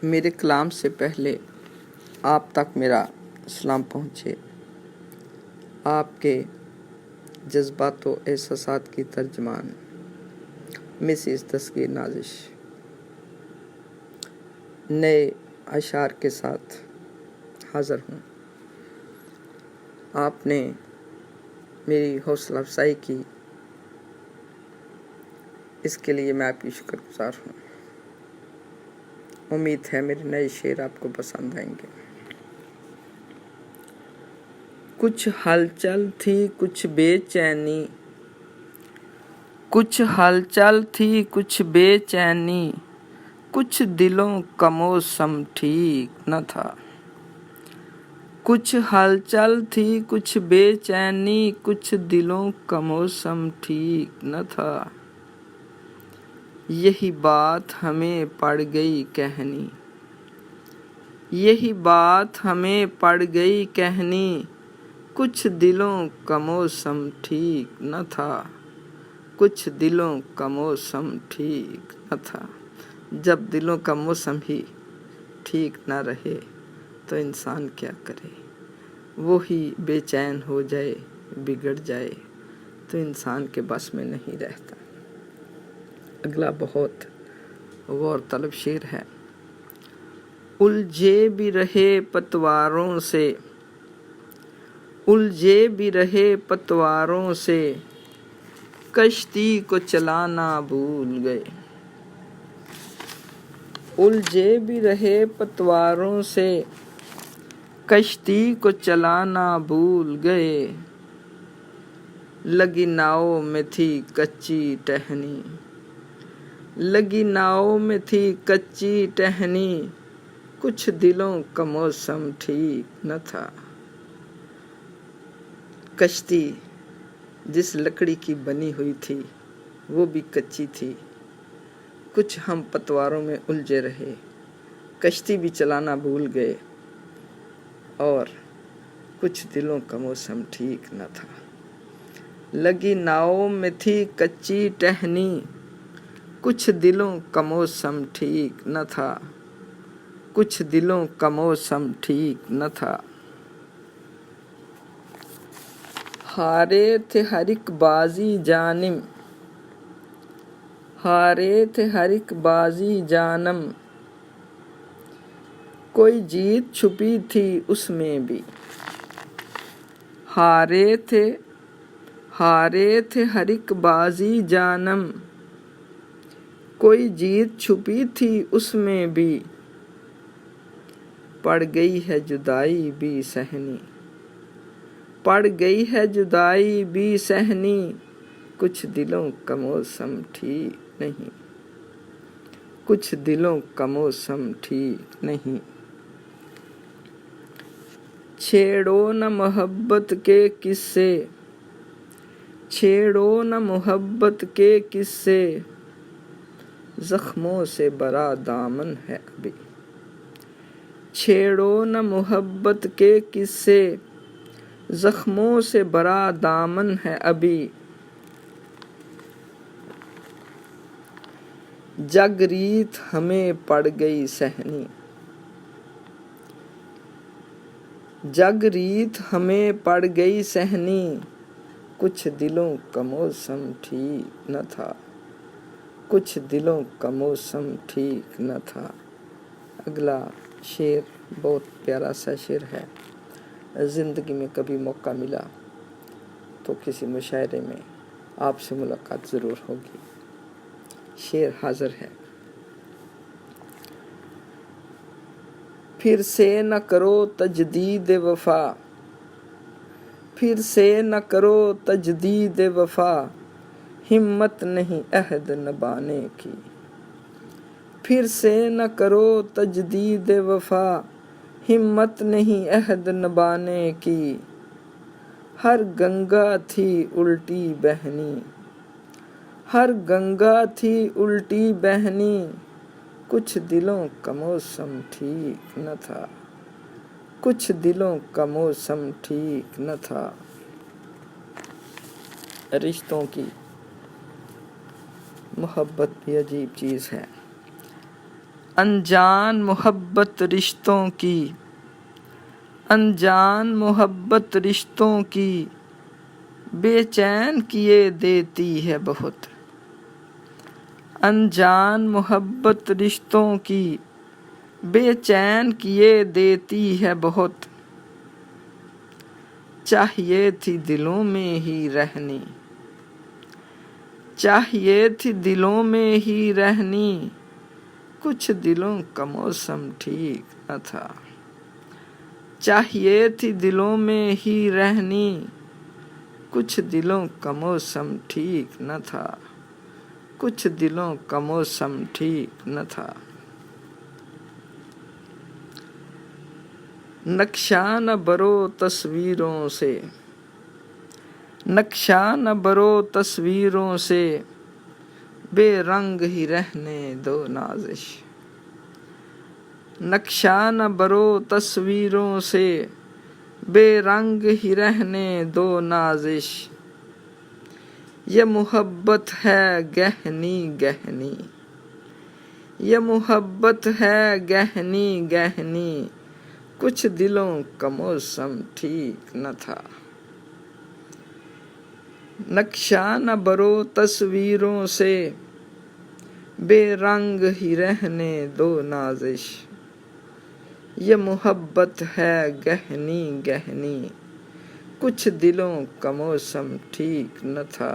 میرے کلام سے پہلے آپ تک میرا سلام پہنچے۔ آپ کے جذبات و احساسات کی ترجمان مسز دستگیر نازش نئے اشعار کے ساتھ حاضر ہوں۔ آپ نے میری حوصلہ افزائی کی، اس کے لیے میں آپ کی شکر گزار ہوں۔ امید ہے میرے نئے شعر آپ کو پسند آئیں گے۔ کچھ ہلچل تھی کچھ بے چینی، کچھ ہلچل تھی کچھ بے چینی، کچھ دلوں کا موسم ٹھیک نہ تھا۔ کچھ ہلچل تھی کچھ بے چینی، کچھ دلوں کا موسم ٹھیک نہ تھا۔ یہی بات ہمیں پڑ گئی کہنی، یہی بات ہمیں پڑ گئی کہنی، کچھ دلوں کا موسم ٹھیک نہ تھا۔ کچھ دلوں کا موسم ٹھیک نہ تھا۔ جب دلوں کا موسم ہی ٹھیک نہ رہے تو انسان کیا کرے؟ وہی بے چین ہو جائے، بگڑ جائے تو انسان کے بس میں نہیں رہتا۔ اگلا بہت غور طلب شعر ہے۔ الجھے بھی رہے پتواروں سے، الجھے بھی رہے پتواروں سے، کشتی کو چلانا بھول گئے۔ الجھے بھی رہے پتواروں سے، کشتی کو چلانا بھول گئے۔ لگی ناؤ میں تھی کچی ٹہنی، لگی ناؤ میں تھی کچی ٹہنی، کچھ دلوں کا موسم ٹھیک نہ تھا۔ کشتی جس لکڑی کی بنی ہوئی تھی وہ بھی کچی تھی۔ کچھ ہم پتواروں میں الجھے رہے، کشتی بھی چلانا بھول گئے، اور کچھ دلوں کا موسم ٹھیک نہ تھا۔ لگی ناؤ میں تھی کچی ٹہنی، کچھ دلوں کا موسم ٹھیک نہ تھا۔ کچھ دلوں کا موسم ٹھیک نہ تھا۔ ہارے تھے ہر ایک بازی جانم، ہارے تھے ہر ایک بازی جانم، کوئی جیت چھپی تھی اس میں بھی۔ ہارے تھے ہر ایک بازی جانم، کوئی جیت چھپی تھی اس میں بھی۔ پڑ گئی ہے جدائی بھی سہنی، پڑ گئی ہے جدائی بھی سہنی، کچھ دلوں کا موسم ٹھیک نہیں، کچھ دلوں کا موسم ٹھیک نہیں۔ چھیڑو نہ محبت کے قصے، چھیڑو نہ محبت کے قصے، زخموں سے بھرا دامن ہے ابھی۔ چھیڑو نہ محبت کے قصے، زخموں سے بھرا دامن ہے ابھی۔ جگ ریت ہمیں پڑ گئی سہنی، جگ ریت ہمیں پڑ گئی سہنی، کچھ دلوں کا موسم ٹھیک نہ تھا۔ کچھ دلوں کا موسم ٹھیک نہ تھا۔ اگلا شعر بہت پیارا سا شعر ہے۔ زندگی میں کبھی موقع ملا تو کسی مشاعرے میں آپ سے ملاقات ضرور ہوگی۔ شعر حاضر ہے۔ پھر سے نہ کرو تجدید وفا، پھر سے نہ کرو تجدید وفا، ہمت نہیں عہد نبھانے کی۔ پھر سے نہ کرو تجدید وفا، ہمت نہیں عہد نبھانے کی۔ ہر گنگا تھی الٹی بہنی، ہر گنگا تھی الٹی بہنی، کچھ دلوں کا موسم ٹھیک نہ تھا۔ کچھ دلوں کا موسم ٹھیک نہ تھا۔ رشتوں کی محبت بھی عجیب چیز ہے۔ انجان محبت رشتوں کی، انجان محبت رشتوں کی بے چین کیے دیتی ہے بہت، انجان محبت رشتوں کی بے چین کیے دیتی ہے بہت، چاہیے تھی دلوں میں ہی رہنی، چاہیے تھی دلوں میں ہی رہنی، کچھ دلوں کا موسم ٹھیک نہ تھا، چاہیے تھی دلوں میں ہی رہنی، کچھ دلوں کا موسم ٹھیک نہ تھا، کچھ دلوں کا موسم ٹھیک نہ تھا۔ نقشہ نہ برو تصویروں سے، نقشہ نہ برو تصویروں سے بے رنگ ہی رہنے دو نازش، نقشہ نہ برو تصویروں سے بے رنگ ہی رہنے دو نازش، یہ محبت ہے گہنی گہنی، یہ محبت ہے گہنی گہنی، کچھ دلوں کا موسم ٹھیک نہ تھا، نقشہ نہ برو تصویروں سے بے رنگ ہی رہنے دو نازش، یہ محبت ہے گہنی گہنی، کچھ دلوں کا موسم ٹھیک نہ تھا،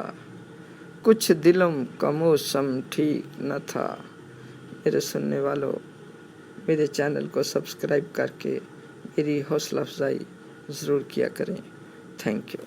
کچھ دلوں کا موسم ٹھیک نہ تھا۔ میرے سننے والوں، میرے چینل کو سبسکرائب کر کے میری حوصلہ افزائی ضرور کیا کریں۔ Thank you.